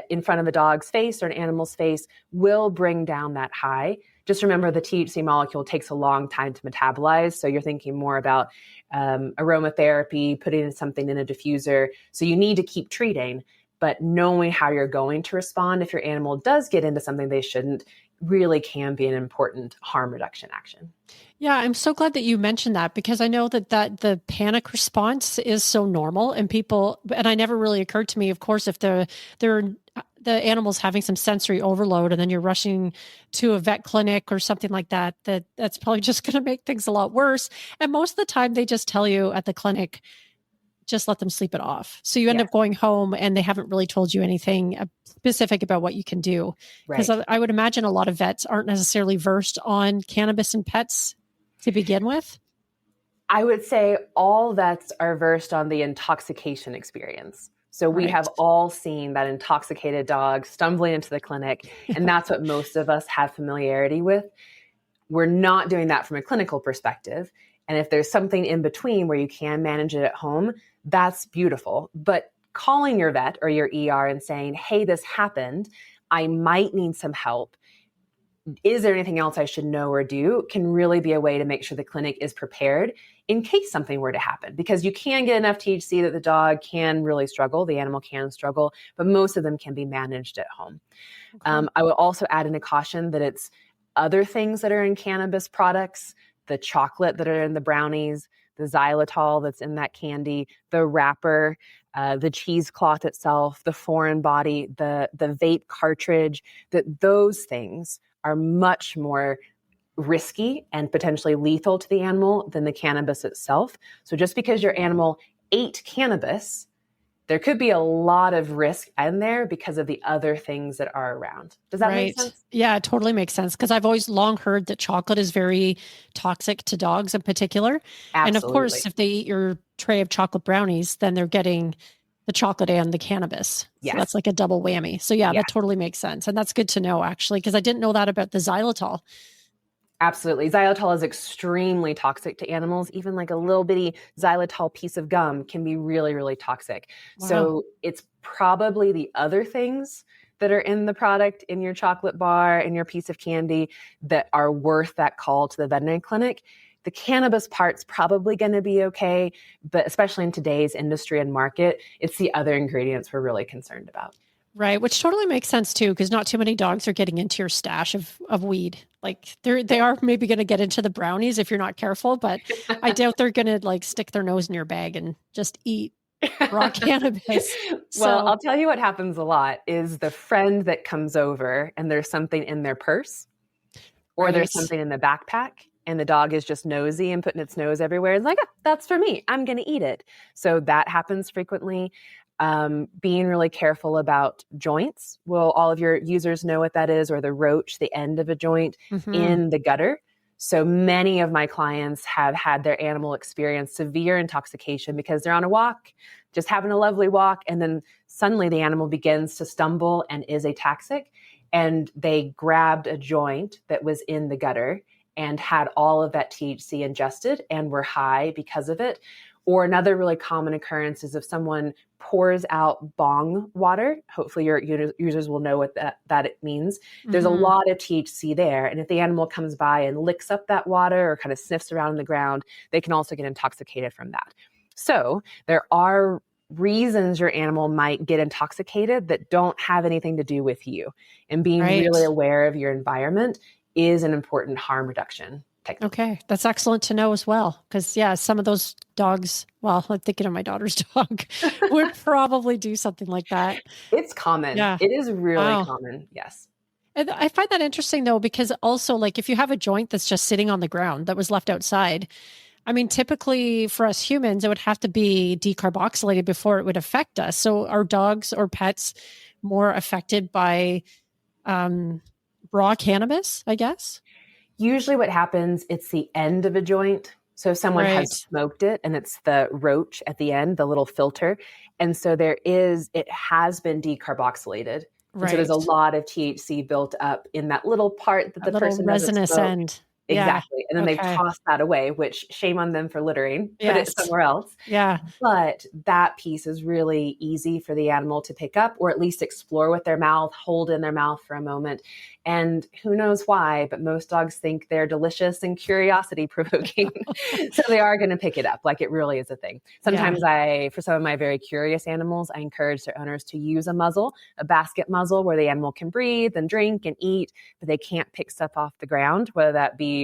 in front of a dog's face or an animal's face will bring down that high. Just remember the THC molecule takes a long time to metabolize. So you're thinking more about aromatherapy, putting something in a diffuser. So you need to keep treating, but knowing how you're going to respond if your animal does get into something they shouldn't really can be an important harm reduction action. Yeah, I'm so glad that you mentioned that, because I know that the panic response is so normal, and I never really occurred to me, of course, if the animal's having some sensory overload and then you're rushing to a vet clinic or something like that, that's probably just going to make things a lot worse. And most of the time they just tell you at the clinic, just let them sleep it off. So you end up going home and they haven't really told you anything specific about what you can do. Because I would imagine a lot of vets aren't necessarily versed on cannabis and pets to begin with. I would say all vets are versed on the intoxication experience. So we have all seen that intoxicated dog stumbling into the clinic, and that's what most of us have familiarity with. We're not doing that from a clinical perspective. And if there's something in between where you can manage it at home, that's beautiful. But calling your vet or your ER and saying, hey, this happened, I might need some help. Is there anything else I should know or do? Can really be a way to make sure the clinic is prepared in case something were to happen. Because you can get enough THC that the dog can really struggle, the animal can struggle, but most of them can be managed at home. I would also add in a caution that it's other things that are in cannabis products, the chocolate that are in the brownies, the xylitol that's in that candy, the wrapper, the cheesecloth itself, the foreign body, the vape cartridge, that those things are much more risky and potentially lethal to the animal than the cannabis itself. So just because your animal ate cannabis, there could be a lot of risk in there because of the other things that are around. Does that make sense? Yeah, it totally makes sense. Because I've always long heard that chocolate is very toxic to dogs in particular. Absolutely. And of course, if they eat your tray of chocolate brownies, then they're getting the chocolate and the cannabis. Yes. So that's like a double whammy. So yeah, that totally makes sense. And that's good to know, actually, because I didn't know that about the xylitol. Absolutely. Xylitol is extremely toxic to animals. Even like a little bitty xylitol piece of gum can be really, really toxic. Wow. So it's probably the other things that are in the product, in your chocolate bar, in your piece of candy, that are worth that call to the veterinary clinic. The cannabis part's probably going to be okay, but especially in today's industry and market, it's the other ingredients we're really concerned about. Right, which totally makes sense too, because not too many dogs are getting into your stash of weed. Like they are maybe going to get into the brownies if you're not careful, but I doubt they're going to like stick their nose in your bag and just eat raw cannabis. Well, I'll tell you what happens a lot is the friend that comes over and there's something in their purse or there's something in the backpack and the dog is just nosy and putting its nose everywhere. It's like, oh, that's for me. I'm going to eat it. So that happens frequently. Being really careful about joints. Will all of your users know what that is, or the roach, the end of a joint in the gutter? So many of my clients have had their animal experience severe intoxication because they're on a walk, just having a lovely walk, and then suddenly the animal begins to stumble and is ataxic, and they grabbed a joint that was in the gutter and had all of that THC ingested and were high because of it. Or another really common occurrence is if someone pours out bong water. Hopefully your users will know what that it means. There's a lot of THC there. And if the animal comes by and licks up that water or kind of sniffs around in the ground, they can also get intoxicated from that. So there are reasons your animal might get intoxicated that don't have anything to do with you. And being really aware of your environment is an important harm reduction technique. Okay. That's excellent to know as well. Because some of those dogs, well, I'm thinking of my daughter's dog, would probably do something like that. It's common. Yeah. It is really common. Yes. And I find that interesting though, because also like if you have a joint that's just sitting on the ground that was left outside, I mean, typically for us humans, it would have to be decarboxylated before it would affect us. So are dogs or pets more affected by raw cannabis, I guess? Usually what happens, it's the end of a joint. So someone has smoked it and it's the roach at the end, the little filter. And so it has been decarboxylated. And so there's a lot of THC built up in that little part that the person resinous end. Exactly. And then they've tossed that away, which shame on them for littering, put it somewhere else. Yeah. But that piece is really easy for the animal to pick up or at least explore with their mouth, hold in their mouth for a moment. And who knows why, but most dogs think they're delicious and curiosity provoking. So they are going to pick it up. Like it really is a thing. Sometimes for some of my very curious animals, I encourage their owners to use a muzzle, a basket muzzle where the animal can breathe and drink and eat, but they can't pick stuff off the ground, whether that be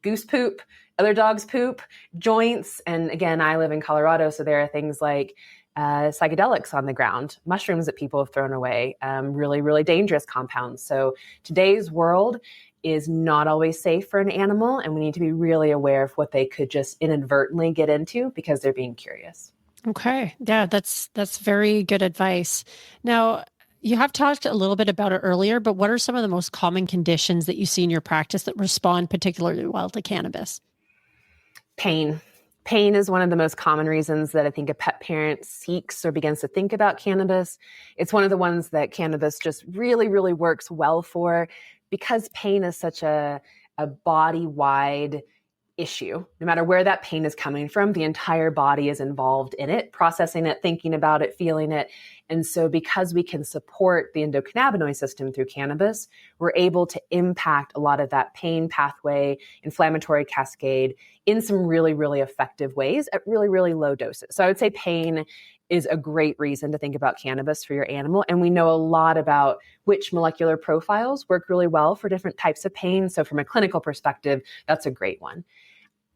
goose poop, other dogs' poop, joints. And again, I live in Colorado, so there are things like psychedelics on the ground, mushrooms that people have thrown away, really, really dangerous compounds. So today's world is not always safe for an animal, and we need to be really aware of what they could just inadvertently get into because they're being curious. Okay. Yeah, that's very good advice. Now, you have talked a little bit about it earlier, but what are some of the most common conditions that you see in your practice that respond particularly well to cannabis? Pain. Pain is one of the most common reasons that I think a pet parent seeks or begins to think about cannabis. It's one of the ones that cannabis just really, really works well for because pain is such a body-wide issue. No matter where that pain is coming from, the entire body is involved in it, processing it, thinking about it, feeling it. And so because we can support the endocannabinoid system through cannabis, we're able to impact a lot of that pain pathway, inflammatory cascade in some really, really effective ways at really, really low doses. So I would say pain is a great reason to think about cannabis for your animal. And we know a lot about which molecular profiles work really well for different types of pain. So from a clinical perspective, that's a great one.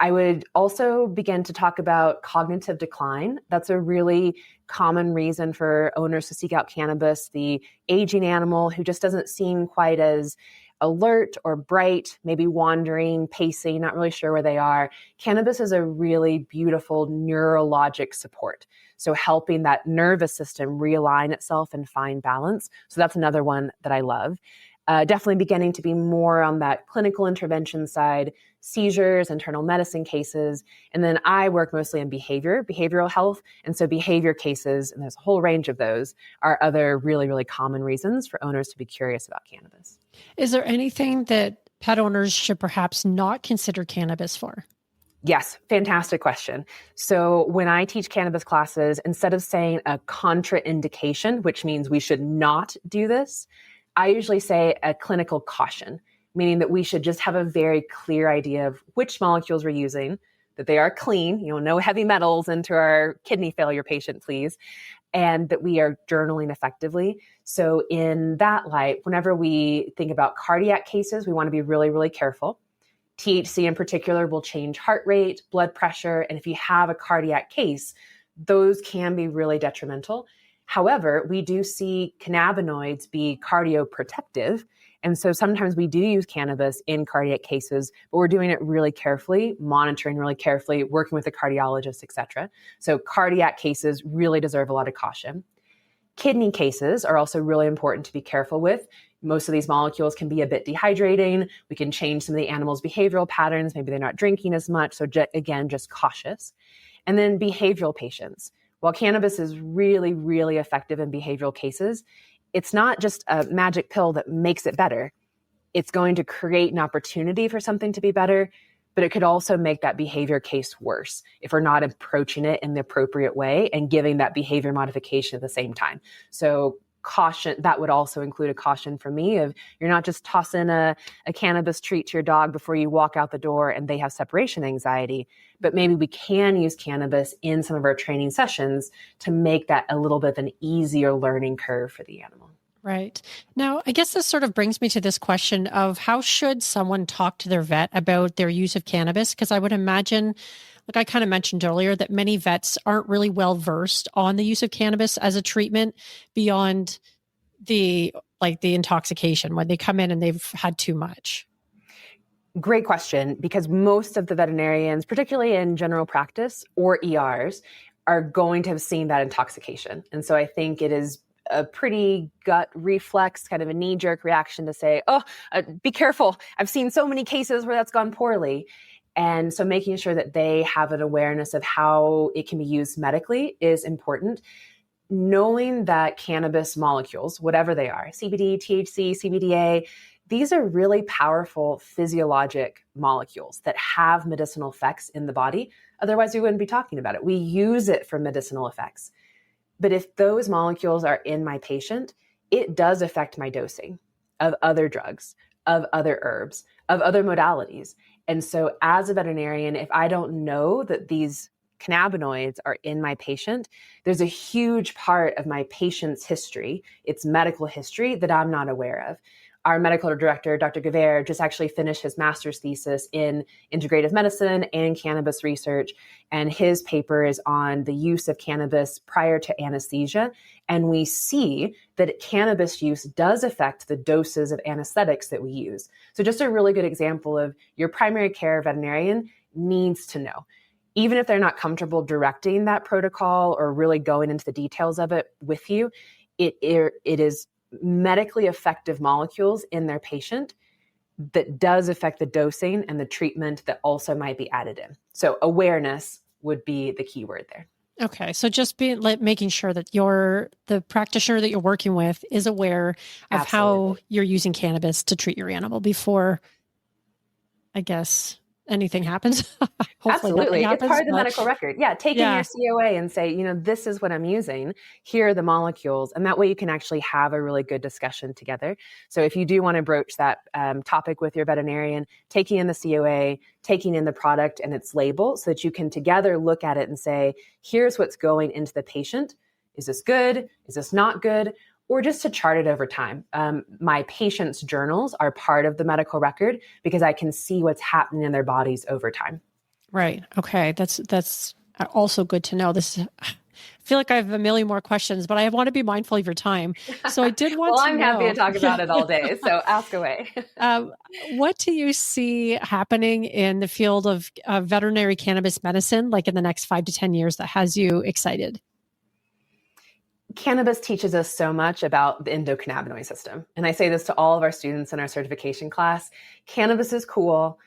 I would also begin to talk about cognitive decline. That's a really common reason for owners to seek out cannabis. The aging animal who just doesn't seem quite as alert or bright, maybe wandering, pacing, not really sure where they are. Cannabis is a really beautiful neurologic support. So helping that nervous system realign itself and find balance. So that's another one that I love. Definitely beginning to be more on that clinical intervention side, seizures, internal medicine cases. And then I work mostly in behavioral health. And so behavior cases, and there's a whole range of those, are other really, really common reasons for owners to be curious about cannabis. Is there anything that pet owners should perhaps not consider cannabis for? Yes, fantastic question. So when I teach cannabis classes, instead of saying a contraindication, which means we should not do this, I usually say a clinical caution, meaning that we should just have a very clear idea of which molecules we're using, that they are clean, no heavy metals into our kidney failure patient, please, and that we are journaling effectively. So in that light, whenever we think about cardiac cases, we want to be really, really careful. THC in particular will change heart rate, blood pressure, and if you have a cardiac case, those can be really detrimental. However, we do see cannabinoids be cardioprotective. And so sometimes we do use cannabis in cardiac cases, but we're doing it really carefully, monitoring really carefully, working with a cardiologist, et cetera. So cardiac cases really deserve a lot of caution. Kidney cases are also really important to be careful with. Most of these molecules can be a bit dehydrating. We can change some of the animal's behavioral patterns. Maybe they're not drinking as much. So again, just cautious. And then behavioral patients. While cannabis is really, really effective in behavioral cases, it's not just a magic pill that makes it better. It's going to create an opportunity for something to be better, but it could also make that behavior case worse if we're not approaching it in the appropriate way and giving that behavior modification at the same time. So caution, that would also include a caution from me of you're not just tossing a cannabis treat to your dog before you walk out the door and they have separation anxiety, but maybe we can use cannabis in some of our training sessions to make that a little bit of an easier learning curve for the animal. Right. Now, I guess this sort of brings me to this question of how should someone talk to their vet about their use of cannabis? Because I would imagine, like I kind of mentioned earlier, that many vets aren't really well versed on the use of cannabis as a treatment beyond the intoxication when they come in and they've had too much. Great question, because most of the veterinarians, particularly in general practice or ERs, are going to have seen that intoxication. And so I think it is a pretty gut reflex, kind of a knee-jerk reaction to say, be careful. I've seen so many cases where that's gone poorly. And so making sure that they have an awareness of how it can be used medically is important. Knowing that cannabis molecules, whatever they are, CBD, THC, CBDA, these are really powerful physiologic molecules that have medicinal effects in the body. Otherwise, we wouldn't be talking about it. We use it for medicinal effects. But if those molecules are in my patient, it does affect my dosing of other drugs, of other herbs, of other modalities. And so as a veterinarian, if I don't know that these cannabinoids are in my patient, there's a huge part of my patient's history, its medical history, that I'm not aware of. Our medical director, Dr. Guevara, just actually finished his master's thesis in integrative medicine and cannabis research. And his paper is on the use of cannabis prior to anesthesia. And we see that cannabis use does affect the doses of anesthetics that we use. So just a really good example of your primary care veterinarian needs to know. Even if they're not comfortable directing that protocol or really going into the details of it with you, it is medically effective molecules in their patient that does affect the dosing and the treatment that also might be added in. So awareness would be the key word there. Okay. So just making sure that the practitioner that you're working with is aware of how you're using cannabis to treat your animal before, I guess, anything happens. Absolutely. It's part of the medical record. Yeah. Take in your COA and say, this is what I'm using. Here are the molecules. And that way you can actually have a really good discussion together. So if you do want to broach that topic with your veterinarian, taking in the COA, taking in the product and its label so that you can together look at it and say, here's what's going into the patient. Is this good? Is this not good? Or just to chart it over time. My patients' journals are part of the medical record because I can see what's happening in their bodies over time. Right. Okay. That's also good to know. I feel like I have a million more questions, but I want to be mindful of your time. So I did want well, to I'm happy to talk about it all day. So ask away. What do you see happening in the field of veterinary cannabis medicine, like in the next 5 to 10 years, that has you excited? Cannabis teaches us so much about the endocannabinoid system. And I say this to all of our students in our certification class. Cannabis is cool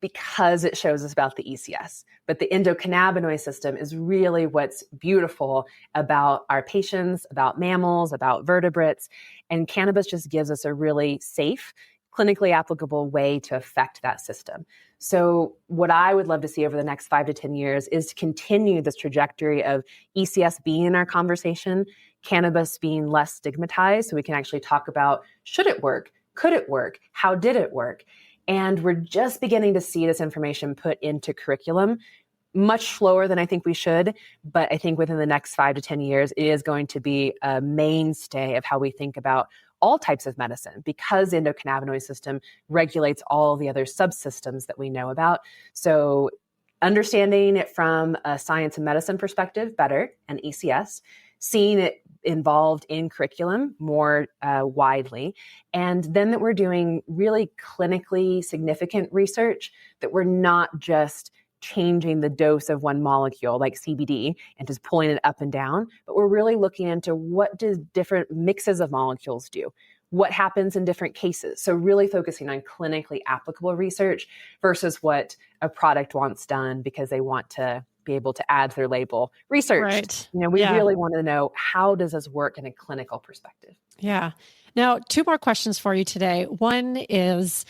because it shows us about the ECS. But the endocannabinoid system is really what's beautiful about our patients, about mammals, about vertebrates. And cannabis just gives us a really safe, clinically applicable way to affect that system. So what I would love to see over the next 5 to 10 years is to continue this trajectory of ECS being in our conversation, cannabis being less stigmatized, so we can actually talk about, should it work? Could it work? How did it work? And we're just beginning to see this information put into curriculum, much slower than I think we should, but I think within the next 5 to 10 years, it is going to be a mainstay of how we think about all types of medicine, because the endocannabinoid system regulates all the other subsystems that we know about. So understanding it from a science and medicine perspective better, and ECS, seeing it involved in curriculum more widely, and then that we're doing really clinically significant research, that we're not just changing the dose of one molecule like CBD and just pulling it up and down, but we're really looking into what do different mixes of molecules do? What happens in different cases? So really focusing on clinically applicable research versus what a product wants done because they want to be able to add to their label research. Right. We really want to know, how does this work in a clinical perspective? Yeah. Now, 2 more questions for you today. One is,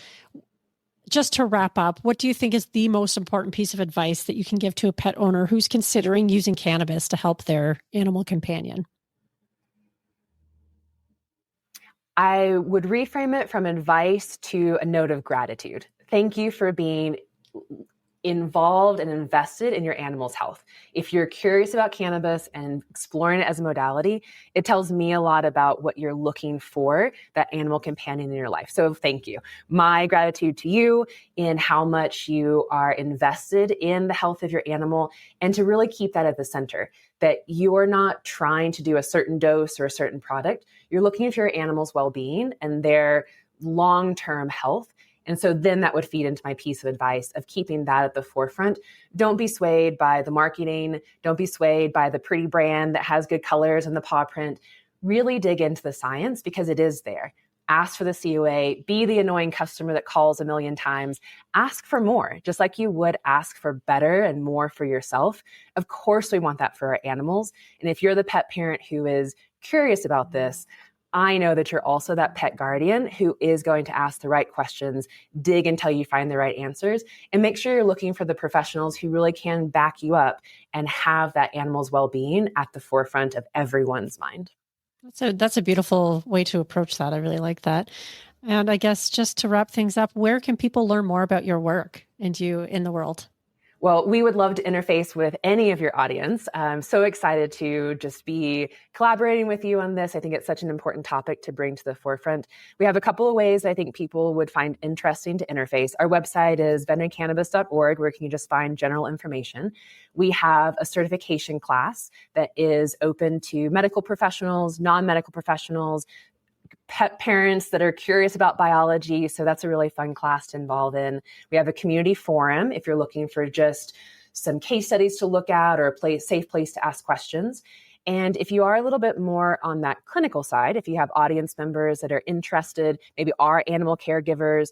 just to wrap up, what do you think is the most important piece of advice that you can give to a pet owner who's considering using cannabis to help their animal companion? I would reframe it from advice to a note of gratitude. Thank you for being involved and invested in your animal's health. If you're curious about cannabis and exploring it as a modality, it tells me a lot about what you're looking for, that animal companion in your life. So thank you. My gratitude to you in how much you are invested in the health of your animal, and to really keep that at the center, that you're not trying to do a certain dose or a certain product. You're looking for your animal's well-being and their long-term health. And so then that would feed into my piece of advice of keeping that at the forefront. Don't be swayed by the marketing. Don't be swayed by the pretty brand that has good colors and the paw print. Really dig into the science, because it is there. Ask for the COA. Be the annoying customer that calls a million times. Ask for more, just like you would ask for better and more for yourself. Of course, we want that for our animals. And if you're the pet parent who is curious about this, I know that you're also that pet guardian who is going to ask the right questions, dig until you find the right answers, and make sure you're looking for the professionals who really can back you up and have that animal's well-being at the forefront of everyone's mind. That's a beautiful way to approach that. I really like that. And I guess just to wrap things up, where can people learn more about your work and you in the world? Well, we would love to interface with any of your audience. I'm so excited to just be collaborating with you on this. I think it's such an important topic to bring to the forefront. We have a couple of ways I think people would find interesting to interface. Our website is veterinariancannabis.org, where you can just find general information. We have a certification class that is open to medical professionals, non-medical professionals, pet parents that are curious about biology. So that's a really fun class to involve in. We have a community forum if you're looking for just some case studies to look at or a safe place to ask questions. And if you are a little bit more on that clinical side, if you have audience members that are interested, maybe are animal caregivers,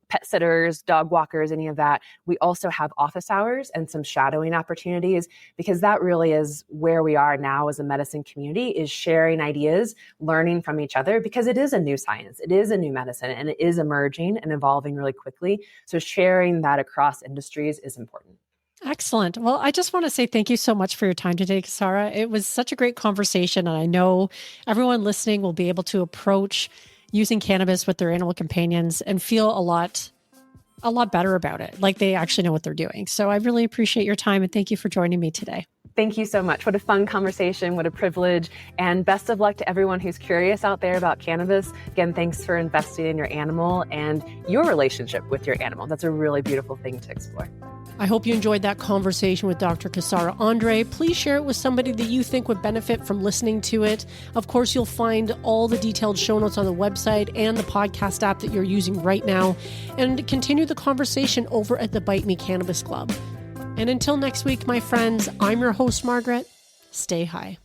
pet sitters, dog walkers, any of that, we also have office hours and some shadowing opportunities, because that really is where we are now as a medicine community, is sharing ideas, learning from each other, because it is a new science, it is a new medicine, and it is emerging and evolving really quickly. So sharing that across industries is important. Excellent. Well, I just want to say thank you so much for your time today, Casara. It was such a great conversation, and I know everyone listening will be able to approach using cannabis with their animal companions and feel a lot better about it. Like they actually know what they're doing. So I really appreciate your time, and thank you for joining me today. Thank you so much. What a fun conversation. What a privilege. And best of luck to everyone who's curious out there about cannabis. Again, thanks for investing in your animal and your relationship with your animal. That's a really beautiful thing to explore. I hope you enjoyed that conversation with Dr. Casara Andre. Please share it with somebody that you think would benefit from listening to it. Of course, you'll find all the detailed show notes on the website and the podcast app that you're using right now. And continue the conversation over at the Bite Me Cannabis Club. And until next week, my friends, I'm your host, Margaret. Stay high.